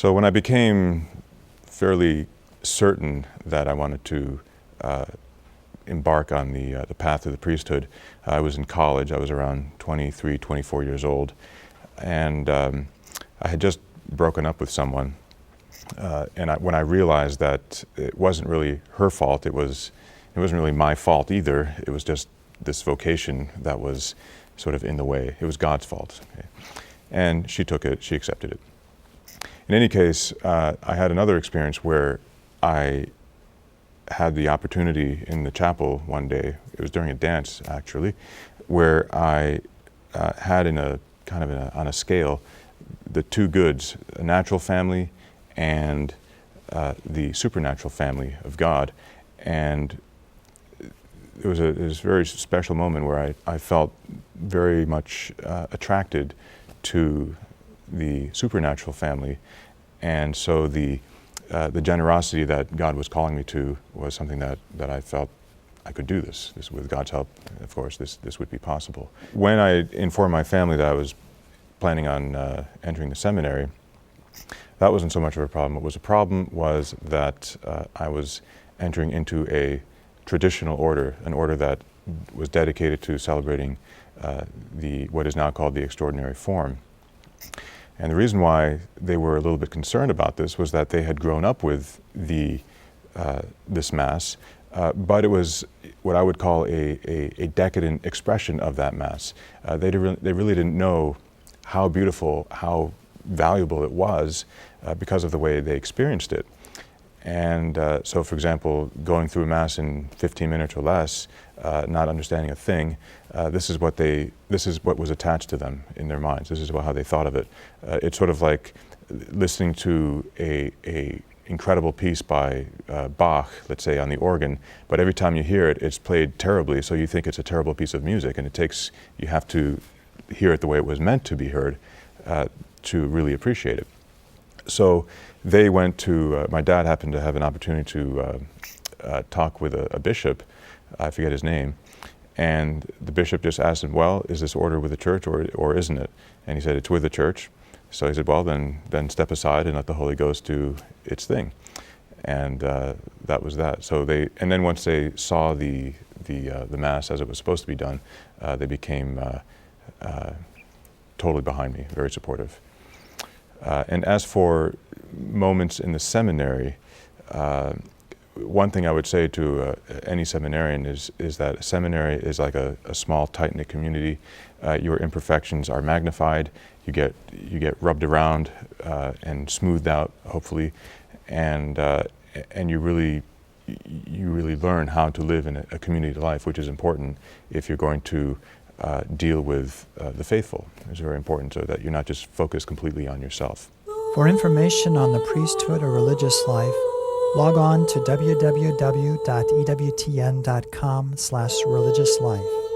So when I became fairly certain that I wanted to embark on the path of the priesthood, I was in college. I was around 23, 24 years old, and I had just broken up with someone. When I realized that it wasn't really her fault, it wasn't really my fault either. It was just this vocation that was sort of in the way. It was God's fault. Okay? And she took it, she accepted it. In any case, I had another experience where I had the opportunity in the chapel one day, it was during a dance actually, where I had on a scale, the two goods, a natural family and the supernatural family of God. And it was a very special moment where I felt very much attracted to the supernatural family, and so the generosity that God was calling me to was something that I felt I could do this with God's help. Of course, this would be possible. When I informed my family that I was planning on entering the seminary, that wasn't so much of a problem. What was a problem was that I was entering into a traditional order, an order that was dedicated to celebrating what is now called the extraordinary form. And the reason why they were a little bit concerned about this was that they had grown up with this Mass, but it was what I would call a decadent expression of that Mass. They really didn't know how beautiful, how valuable it was because of the way they experienced it. And so, for example, going through a Mass in 15 minutes or less, not understanding a thing, this is what was attached to them in their minds. This is how they thought of it. It's sort of like listening to a incredible piece by Bach, let's say, on the organ, but every time you hear it, it's played terribly, so you think it's a terrible piece of music, and you have to hear it the way it was meant to be heard to really appreciate it. So they went to, my dad happened to have an opportunity to talk with a bishop, I forget his name, and the bishop just asked him, well, is this order with the church or isn't it? And he said, it's with the church. So he said, well, then step aside and let the Holy Ghost do its thing. And that was that. So and then once they saw the Mass as it was supposed to be done, they became totally behind me, very supportive. And as for moments in the seminary, one thing I would say to any seminarian is that a seminary is like a small, tight-knit community. Your imperfections are magnified. You get rubbed around and smoothed out, hopefully, and you really learn how to live in a community life, which is important if you're going to deal with the faithful. It's very important so that you're not just focused completely on yourself. For information on the priesthood or religious life, log on to www.ewtn.com/religiouslife.